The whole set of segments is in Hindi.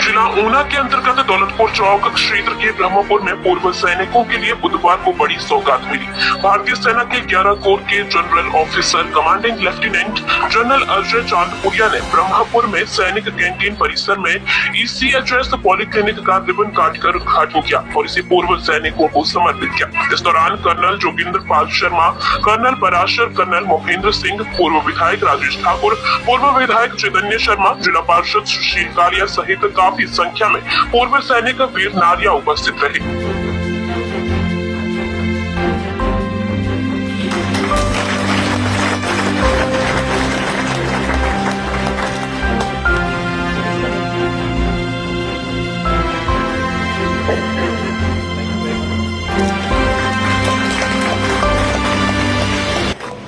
जिला ऊना के अंतर्गत दौलतपुर चौक क्षेत्र के ब्रह्मपुर में पूर्व सैनिकों के लिए बुधवार को बड़ी सौगात मिली। भारतीय सेना के 11 कोर के general officer commanding lieutenant general Ajay Chandpuria ने ब्रह्मपुर में सैनिक कैंटीन परिसर में ECHS पॉलिक्लिनिक का रिबन काटकर उद्घाटन किया और इसे पूर्व सैनिकों को समर्पित किया। इस दौरान कर्नल जोगिंदर पाल शर्मा, कर्नल पराशर, कर्नल मोहेंद्र सिंह, पूर्व विधायक राजेश ठाकुर, पूर्व विधायक चैतन्य शर्मा, जिला पार्षद सुशील कालिया सहित काफी संख्या में पूर्व सैनिक वीर नारियां उपस्थित रहे।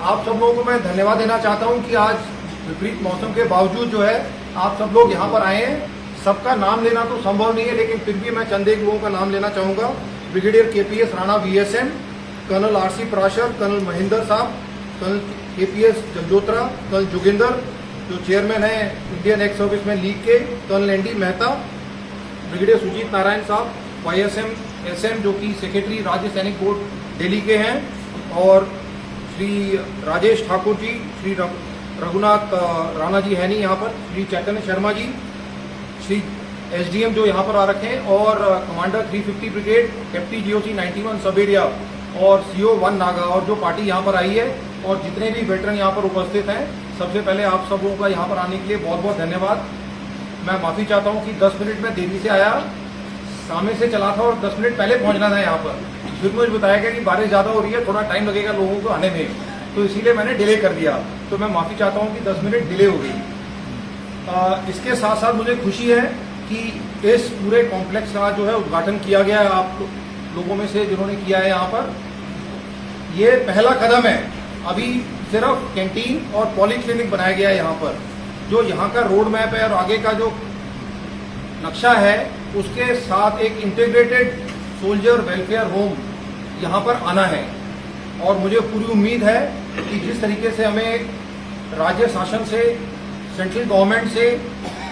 आप सब लोगों को मैं धन्यवाद देना चाहता हूं कि आज विपरीत मौसम के बावजूद जो है आप सब लोग यहां पर आए हैं। सबका नाम लेना तो संभव नहीं है, लेकिन फिर भी मैं चंद एक लोगों का नाम लेना चाहूंगा। Brigadier KPS Rana VSM, colonel RC Parashar, colonel Mahendra साहब, colonel KPS Jagjotra, colonel Joginder जो चेयरमैन है इंडियन एक्स सर्विसमैन लीग के, colonel ND Mehta, brigadier Sujit Narayan साहब YSM SM जो कि सेक्रेटरी राज्य सैनिक बोर्ड दिल्ली के हैं, और श्री राजेश ठाकुर जी, श्री रघुनाथ राणा जी है नहीं यहाँ पर, श्री चैतन्य शर्मा जी, श्री SDM जो यहाँ पर आ रखे हैं, और कमांडर 350 ब्रिगेड, कैप्टी GOC 91 सब एरिया और CO 1 नागा, और जो पार्टी यहाँ पर आई है और जितने भी वेटरन यहाँ पर उपस्थित हैं, सबसे पहले आप सब लोगों का यहाँ पर आने के लिए बहुत बहुत धन्यवाद। मैं माफी चाहता हूँ कि 10 मिनट में देरी से आया, सामने से चला था और 10 मिनट पहले पहुंचना था यहाँ पर। फिर मुझे बताया गया कि बारिश ज्यादा हो रही है, थोड़ा टाइम लगेगा लोगों को आने में, तो इसीलिए मैंने डिले कर दिया। तो मैं माफी चाहता हूँ कि 10 मिनट डिले हो गई। इसके साथ साथ मुझे खुशी है कि इस पूरे कॉम्प्लेक्स का जो है उद्घाटन किया गया है आप लोगों में से जिन्होंने किया है यहाँ पर। ये पहला कदम है, अभी सिर्फ कैंटीन और पॉलीक्लिनिक बनाया गया है यहाँ पर। जो यहाँ का रोड मैप है और आगे का जो नक्शा है उसके साथ एक इंटीग्रेटेड सोल्जर वेलफेयर होम यहाँ पर आना है, और मुझे पूरी उम्मीद है कि जिस तरीके से हमें राज्य शासन से, सेंट्रल गवर्नमेंट से,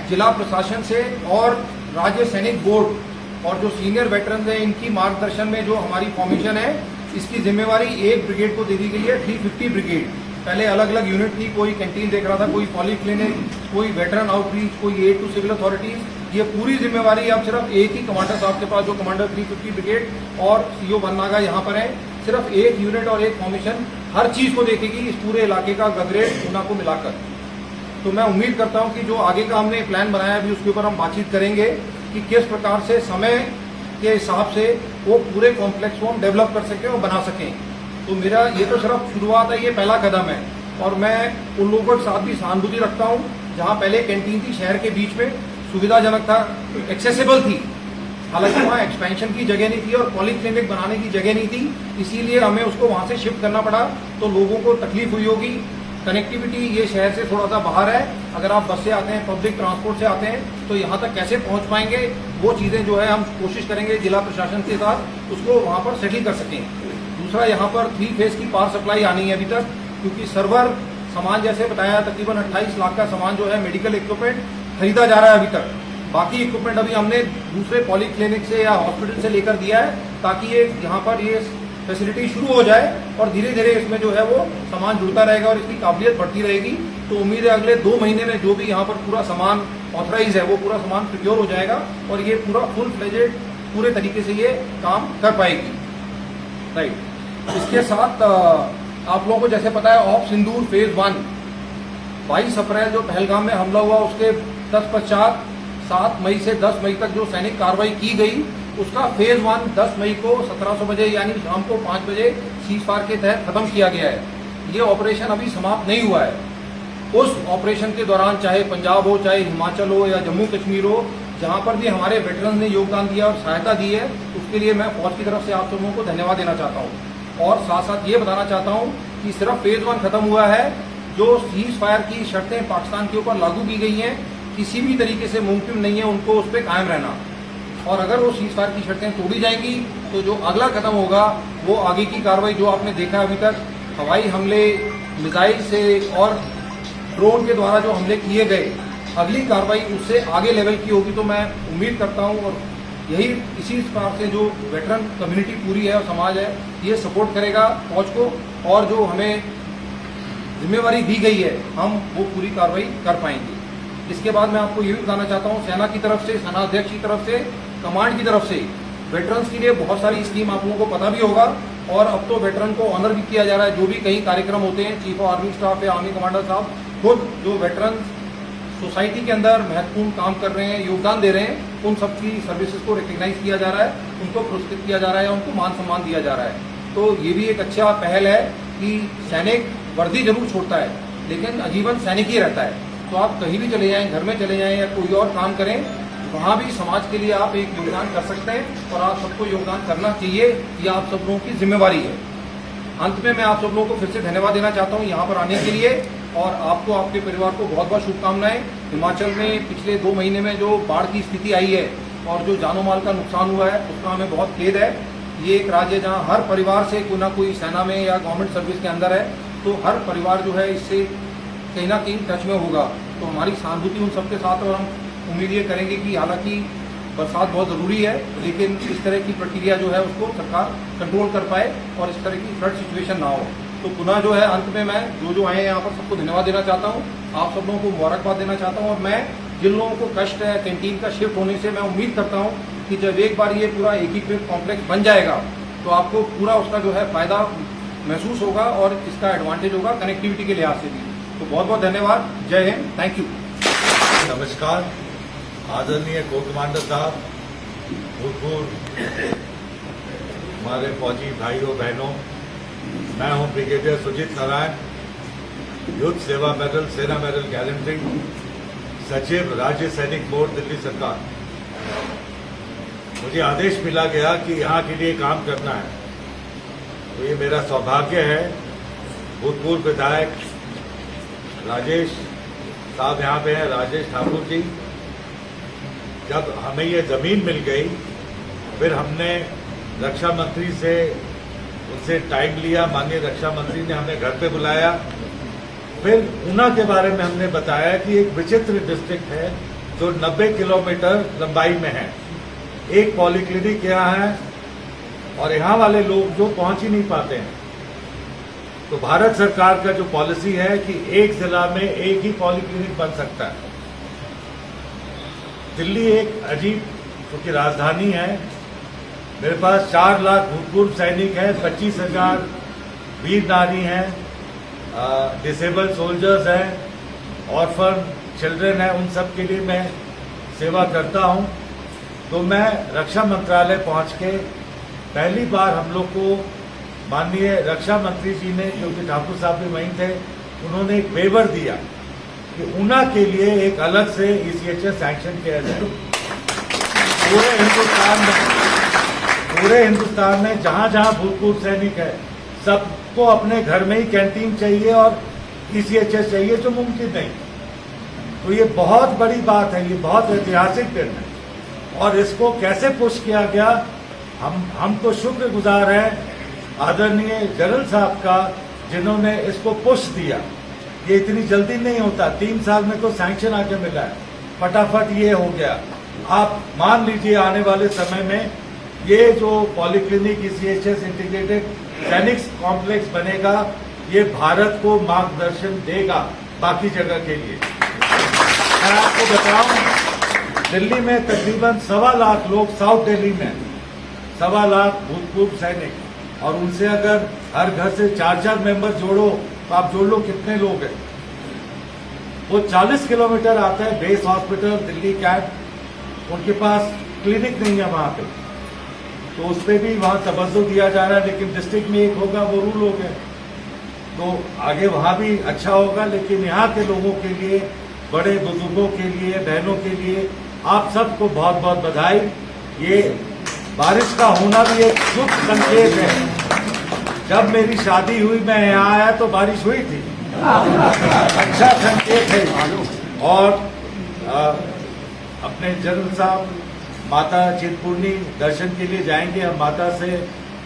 जिला प्रशासन से और राज्य सैनिक बोर्ड और जो सीनियर वेटरन हैं इनकी मार्गदर्शन में जो हमारी फॉर्मेशन है, इसकी जिम्मेवारी एक ब्रिगेड को दे दी गई है, 350 ब्रिगेड। पहले अलग अलग यूनिट थी, कोई कैंटीन देख रहा था, कोई पॉलीक्लिनिक, कोई वेटरन आउटरीच, कोई A2 सिविल अथॉरिटीज। ये पूरी जिम्मेवारी अब सिर्फ एक ही कमांडर साहब के पास, जो कमांडर 350 ब्रिगेड और CO 1 नागा यहाँ पर है। सिर्फ एक यूनिट और एक फॉर्मेशन हर चीज को देखेगी, इस पूरे इलाके का गगरेट ऊना को मिलाकर। तो मैं उम्मीद करता हूँ कि जो आगे का हमने प्लान बनाया अभी उसके ऊपर हम बातचीत करेंगे कि किस प्रकार से समय के हिसाब से वो पूरे कॉम्प्लेक्स को हम डेवलप कर सकें और बना सकें। तो मेरा ये तो सिर्फ शुरुआत है, ये पहला कदम है, और मैं उन लोगों के साथ भी सहानुभूति रखता हूँ जहाँ पहले कैंटीन थी शहर के बीच में, सुविधाजनक था, एक्सेसिबल थी, हालांकि वहाँ एक्सपेंशन की जगह नहीं थी और पॉलीक्लिनिक बनाने की जगह नहीं थी, इसीलिए हमें उसको वहाँ से शिफ्ट करना पड़ा। तो लोगों को तकलीफ हुई होगी। कनेक्टिविटी ये शहर से थोड़ा सा बाहर है, अगर आप बस से आते हैं, पब्लिक ट्रांसपोर्ट से आते हैं, तो यहाँ तक कैसे पहुँच पाएंगे, वो चीज़ें जो है हम कोशिश करेंगे जिला प्रशासन के साथ उसको वहाँ पर सेटल कर सकें। दूसरा, यहाँ पर 3 फेज की पावर सप्लाई आनी है अभी तक, क्योंकि सर्वर सामान जैसे बताया तकरीबन 28 लाख का सामान जो है मेडिकल इक्विपमेंट खरीदा जा रहा है अभी तक। बाकी इक्विपमेंट अभी हमने दूसरे पॉलीक्लिनिक से या हॉस्पिटल से लेकर दिया है, ताकि ये यहाँ पर ये फैसिलिटी शुरू हो जाए और धीरे धीरे इसमें जो है वो सामान जुड़ता रहेगा और इसकी काबिलियत बढ़ती रहेगी। तो उम्मीद है अगले 2 महीने में जो भी यहाँ पर पूरा सामान ऑथराइज है वो पूरा सामान प्रिक्योर हो जाएगा और ये पूरा फुल फ्लेजेड पूरे तरीके से ये काम कर पाएगी। राइट। इसके साथ आप लोगों को जैसे पता है ऑफ सिंदूर फेज 1 22 अप्रैल जो पहलगाम में हमला हुआ उसके तत्पश्चात 7 मई से 10 मई तक जो सैनिक कार्रवाई की गई, उसका फेज 1 10 मई को 1700 बजे यानी शाम को 5 बजे सीजफायर के तहत खत्म किया गया है। ये ऑपरेशन अभी समाप्त नहीं हुआ है। उस ऑपरेशन के दौरान चाहे पंजाब हो, चाहे हिमाचल हो या जम्मू कश्मीर हो, जहां पर भी हमारे वेटरन ने योगदान दिया और सहायता दी है, उसके लिए मैं फौज की तरफ से आप सबों को धन्यवाद देना चाहता हूं। और साथ साथ ये बताना चाहता हूं कि सिर्फ फेज 1 खत्म हुआ है। जो सीज फायर की शर्तें पाकिस्तान के ऊपर लागू की गई हैं, किसी भी तरीके से मुमकिन नहीं है उनको उस पर कायम रहना, और अगर वो सीज फायर की शर्तें तोड़ी जाएंगी तो जो अगला कदम होगा वो आगे की कार्रवाई जो आपने देखा अभी तक, हवाई हमले, मिसाइल से और ड्रोन के द्वारा जो हमले किए गए, अगली कार्रवाई उससे आगे लेवल की होगी। तो मैं उम्मीद करता हूँ और यही इसी प्रकार से जो वेटरन कम्युनिटी पूरी है और समाज है ये सपोर्ट करेगा फौज को, और जो हमें जिम्मेवारी दी गई है हम वो पूरी कार्रवाई कर पाएंगे। इसके बाद मैं आपको ये भी बताना चाहता हूँ, सेना की तरफ से, सेनाध्यक्ष की तरफ से, कमांड की तरफ से वेटरन्स के लिए बहुत सारी स्कीम आप लोगों को पता भी होगा, और अब तो वेटरन को ऑनर भी किया जा रहा है। जो भी कई कार्यक्रम होते हैं, चीफ ऑफ आर्मी स्टाफ या आर्मी कमांडर साहब खुद जो वेटरन सोसाइटी के अंदर महत्वपूर्ण काम कर रहे हैं, योगदान दे रहे हैं, उन सबकी सर्विसेज को रिकग्नाइज किया जा रहा है, उनको पुरस्कृत किया जा रहा है, उनको मान सम्मान दिया जा रहा है। तो ये भी एक अच्छा पहल है कि सैनिक वर्दी जरूर छोड़ता है लेकिन आजीवन सैनिक ही रहता है। तो आप कहीं भी चले जाएं, घर में चले जाएं या कोई और काम करें, वहाँ भी समाज के लिए आप एक योगदान कर सकते हैं और आप सबको योगदान करना चाहिए। ये आप सब लोगों की जिम्मेवारी है। अंत में मैं आप सब लोगों को फिर से धन्यवाद देना चाहता हूँ यहाँ पर आने के लिए, और आपको, आपके परिवार को बहुत बहुत शुभकामनाएं। हिमाचल में पिछले 2 महीने में जो बाढ़ की स्थिति आई है और जो जानो माल का नुकसान हुआ है उसका हमें बहुत खेद है। ये एक राज्य है जहाँ हर परिवार से कोई ना कोई सेना में या गवर्नमेंट सर्विस के अंदर है, तो हर परिवार जो है इससे कहीं ना कहीं टच में होगा। तो हमारी सहानुभूति उन सबके साथ, और हम उम्मीद ये करेंगे कि हालांकि बरसात बहुत ज़रूरी है लेकिन इस तरह की प्रक्रिया जो है उसको सरकार कंट्रोल कर पाए और इस तरह की फ्लड सिचुएशन ना हो। तो पुनः जो है अंत में मैं जो आए हैं यहाँ पर सबको धन्यवाद देना चाहता हूँ, आप सब लोगों को मुबारकबाद देना चाहता हूँ। और मैं जिन लोगों को कष्ट है कैंटीन का शिफ्ट होने से, मैं उम्मीद करता हूँ कि जब एक बार ये पूरा एकीकृत कॉम्प्लेक्स बन जाएगा तो आपको पूरा उसका जो है फायदा महसूस होगा और इसका एडवांटेज होगा कनेक्टिविटी के लिहाज से भी। तो बहुत बहुत धन्यवाद। जय हिंद, थैंक यू। नमस्कार आदरणीय कोर कमांडर साहब, भूतपूर्व हमारे फौजी भाइयों बहनों, मैं हूं ब्रिगेडियर सुजीत नारायण, युद्ध सेवा मेडल, सेना मेडल गैलेंट्री, सचिव राज्य सैनिक बोर्ड दिल्ली सरकार। मुझे आदेश मिला गया कि यहाँ के लिए काम करना है, तो ये मेरा सौभाग्य है। भूतपूर्व विधायक राजेश साहब यहाँ पे हैं, राजेश ठाकुर जी। जब हमें ये जमीन मिल गई फिर हमने रक्षा मंत्री से उनसे टाइम लिया, माननीय रक्षा मंत्री ने हमें घर पे बुलाया। फिर ऊना के बारे में हमने बताया कि एक विचित्र डिस्ट्रिक्ट है जो 90 किलोमीटर लंबाई में है, एक पॉलीक्लिनिक यहाँ है और यहाँ वाले लोग जो पहुंच ही नहीं पाते हैं। तो भारत सरकार का जो पॉलिसी है कि एक जिला में एक ही पॉलीक्लिनिक बन सकता है। दिल्ली एक अजीब, क्योंकि राजधानी है, मेरे पास 4 लाख भूतपूर्व सैनिक हैं, 25,000 वीर नारी हैं, डिसेबल्ड सोल्जर्स हैं, ऑर्फन चिल्ड्रन हैं, उन सब के लिए मैं सेवा करता हूं। तो मैं रक्षा मंत्रालय पहुंच के पहली बार हम लोग को माननीय रक्षा मंत्री जी ने, क्योंकि ठाकुर साहब भी वहीं थे, उन्होंने एक वेवर दिया कि ऊना के लिए एक अलग से ECHS सैंक्शन किया जाए। पूरे हिंदुस्तान में जहां जहां भूतपूर्व सैनिक है सबको अपने घर में ही कैंटीन चाहिए और ECHS चाहिए, जो मुमकिन नहीं। तो ये बहुत बड़ी बात है, ये बहुत ऐतिहासिक दिन है और इसको कैसे पुश किया गया, हम तो शुक्रगुजार हैं आदरणीय जनरल साहब का जिन्होंने इसको पुश दिया। ये इतनी जल्दी नहीं होता, 3 साल में तो सैंक्शन आके मिला है, फटाफट ये हो गया। आप मान लीजिए आने वाले समय में ये जो पॉलीक्लिनिक ECHS इंटीग्रेटेड सैनिक कॉम्प्लेक्स बनेगा, ये भारत को मार्गदर्शन देगा बाकी जगह के लिए। मैं आपको बताऊं, दिल्ली में तकरीबन 1.25 लाख लोग, साउथ दिल्ली में 1.25 लाख भूतपूर्व सैनिक, और उनसे अगर हर घर से 4-4 मेंबर जोड़ो तो आप जोड़ लो कितने लोग हैं। वो 40 किलोमीटर आता है बेस हॉस्पिटल दिल्ली कैंट, उनके पास क्लिनिक नहीं है वहां पे, तो उस पर भी वहां तवज्जो दिया जा रहा है। लेकिन डिस्ट्रिक्ट में एक होगा वो रूल हो गया, तो आगे वहां भी अच्छा होगा। लेकिन यहाँ के लोगों के लिए, बड़े बुजुर्गों के लिए, बहनों के लिए आप सबको बहुत बहुत बधाई। ये बारिश का होना भी एक शुभ संकेत है। जब मेरी शादी हुई मैं यहाँ आया तो बारिश हुई थी, अच्छा संकेत है। और अपने जनरल साहब माता चिंतपूर्णी दर्शन के लिए जाएंगे, हम माता से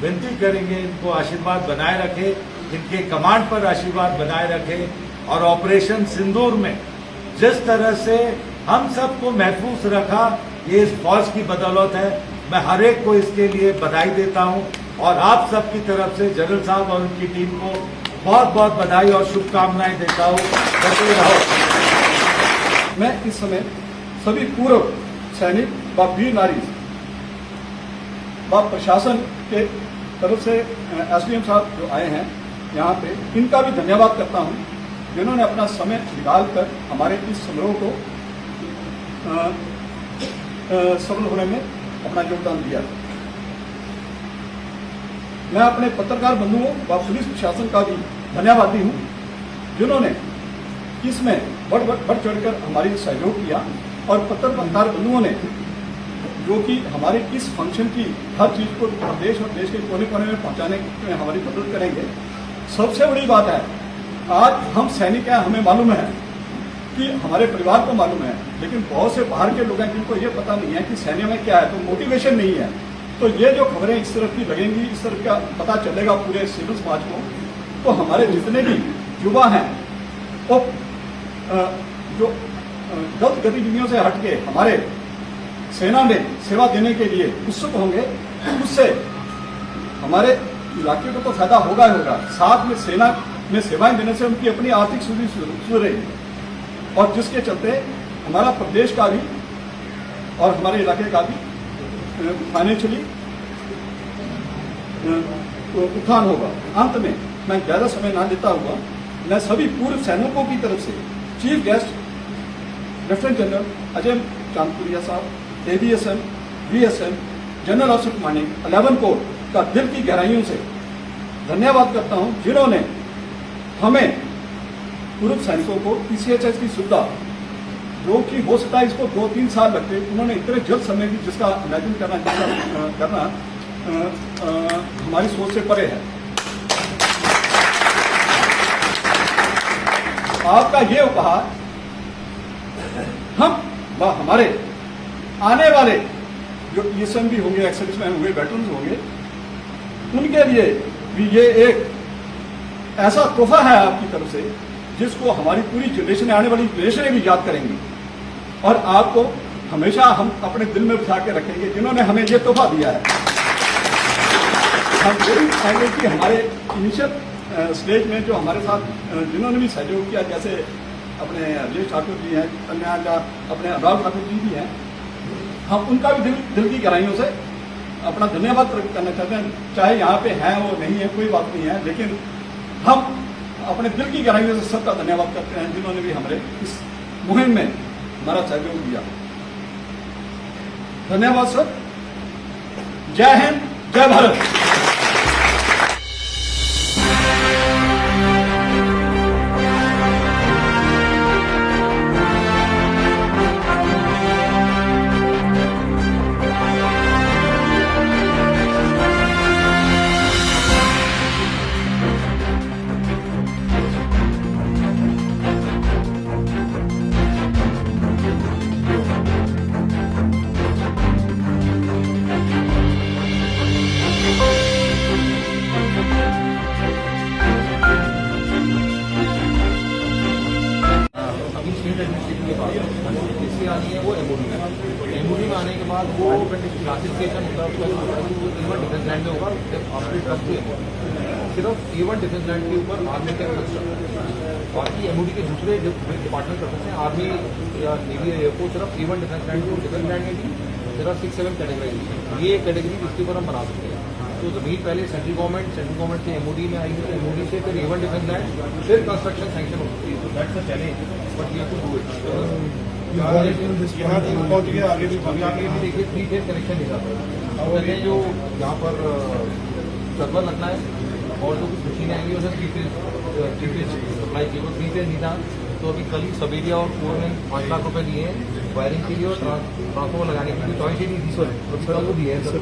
विनती करेंगे इनको आशीर्वाद बनाए रखे, इनके कमांड पर आशीर्वाद बनाए रखे और ऑपरेशन सिंदूर में जिस तरह से हम सबको महफूज रखा, ये इस फौज की बदौलत है। मैं हर एक को इसके लिए बधाई देता हूं और आप सबकी तरफ से जनरल साहब और उनकी टीम को बहुत बहुत बधाई और शुभकामनाएं देता हूं। डटे रहो। मैं इस समय सभी पूर्व सैनिक व वीर नारी व प्रशासन के तरफ से एसडीएम साहब जो आए हैं यहाँ पे, इनका भी धन्यवाद करता हूँ, जिन्होंने अपना समय निकाल कर हमारे इस समारोह को सफल होने में अपना योगदान दिया। मैं अपने पत्रकार बंधुओं व पुलिस प्रशासन का भी धन्यवादी हूँ, जिन्होंने इसमें बढ़ चढ़कर हमारी सहयोग किया और पत्रकार बंधुओं ने जो कि हमारे इस फंक्शन की हर चीज को देश और देश के कोने कोने में पहुंचाने में हमारी मदद करेंगे। सबसे बड़ी बात है, आज हम सैनिक हैं, हमें मालूम है कि हमारे परिवार को मालूम है, लेकिन बहुत से बाहर के लोग हैं जिनको ये पता नहीं है कि सैन्य में क्या है, तो मोटिवेशन नहीं है। तो ये जो खबरें इस तरफ की लगेंगी, इस तरफ का पता चलेगा पूरे सिविल समाज को, तो हमारे जितने भी युवा हैं वो जो गलत गतिविधियों से हटके हमारे सेना में सेवा देने के लिए उत्सुक होंगे। उससे हमारे इलाके को तो फायदा होगा ही होगा, साथ में सेना में सेवाएं देने से उनकी अपनी आर्थिक सुधरेगी और जिसके चलते हमारा प्रदेश का भी और हमारे इलाके का भी फाइनेंशियली उत्थान होगा। अंत में मैं ज्यादा समय ना लेता हुआ, मैं सभी पूर्व सैनिकों की तरफ से chief guest lieutenant general Ajay Chandpuria साहब, AVSM, VSM, general officer commanding 11 corps का दिल की गहराइयों से धन्यवाद करता हूं, जिन्होंने हमें पूर्व सैनिकों को ईसीएचएस की सुविधा, जो कि हो सकता है इसको 2-3 साल लगते, उन्होंने इतने जल्द समय की जिसका इमेजिन करना हमारी सोच से परे है। आपका ये उपहार हम व हमारे आने वाले जो ईएसएम भी होंगे, एक्स-सर्विसमैन होंगे, वेटरन्स होंगे, उनके लिए भी ये एक ऐसा तोहफा है आपकी तरफ से, जिसको हमारी पूरी जनरेशन, आने वाली जनरेशन भी याद करेंगी और आपको हमेशा हम अपने दिल में बिठा के रखेंगे, जिन्होंने हमें ये तोहफा दिया है। हम ये भी चाहेंगे कि हमारे इनिशियल स्टेज में जो हमारे साथ जिन्होंने भी सहयोग किया, जैसे अपने राजेश ठाकुर जी हैं, कल्याण का अपने अनुराग ठाकुर जी भी हैं, हम उनका भी दिल की गहराइयों से अपना धन्यवाद करना चाहते हैं। चाहे यहाँ पे हैं वो नहीं है, कोई बात नहीं है, लेकिन हम अपने दिल की गहराइयों से सबका धन्यवाद करते हैं, जिन्होंने भी हमारे इस मुहिम में हमारा सहयोग दिया। धन्यवाद सर। जय हिंद, जय भारत। एमओडी में आने के बाद वो क्लासिफिकेशन होता है, A1 डिफेंस लैंड में होगा, सिर्फ A1 डिफेंस लैंड के ऊपर आर्मी का कंस्ट्रक्ट, बाकी एमओडी के दूसरे डिपार्टमेंट कर सकते हैं। आर्मी या नेवी या एयरफोर्स सिर्फ A1 डिफेंस लैंड को डिफेंस लैंड में भी सिर्फ 6-7 कैटेगरी, ये कैटेगरी जिसके ऊपर हम बना सकते हैं। तो जमीन पहले सेंट्रल गवर्नमेंट से एमओडी में आई, तो एमओडी से फिर A1 डिफेंस लैंड, फिर कंस्ट्रक्शन सैंक्शन हो सकती है। तो that's a challenge, but we have to do it. यहाँ पहुँच गया, आगे भी देखिए 3 फेज कनेक्शन नहीं जाता है। पहले जो यहाँ पर सर्वर लगना है और जो कुछ मशीनें आएंगी उसे 3 फेज सप्लाई की, वो 3 फेज नहीं था। तो अभी कल ही सब एरिया और कोर ने 5 लाख रुपए दिए हैं वायरिंग के लिए और ट्रांसफॉर्मर लगाने के लिए, चॉइस ही नहीं दी सर को दिए हैं sir.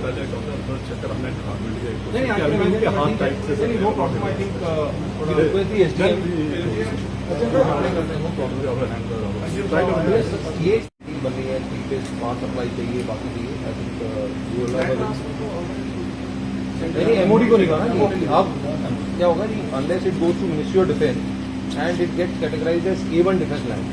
No problem, I think ये बन रही है, 3 फेज पावर सप्लाई चाहिए, बाकी चाहिए। आई थिंक एमओडी को नहीं कहा अब क्या होगा जी, unless it goes to ministry of defence and it gets categorized as A1 defense land,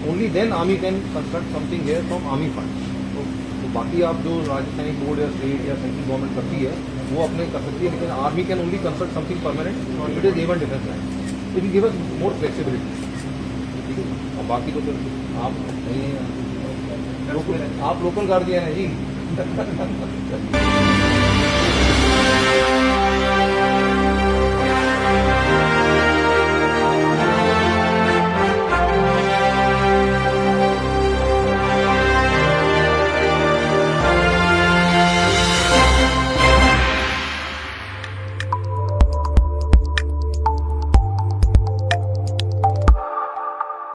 only then army can construct something here from army funds. तो बाकी आप जो राज्य सैनिक बोर्ड या स्टेट या सेंट्रल गवर्नमेंट करती है वो अपने कर सकती है, लेकिन army can only construct something permanent if it is A1 defence land. It will give us more flexibility. ठीक है, और बाकी तो फिर आप नहीं, आप लोकल गार्जियन है जी.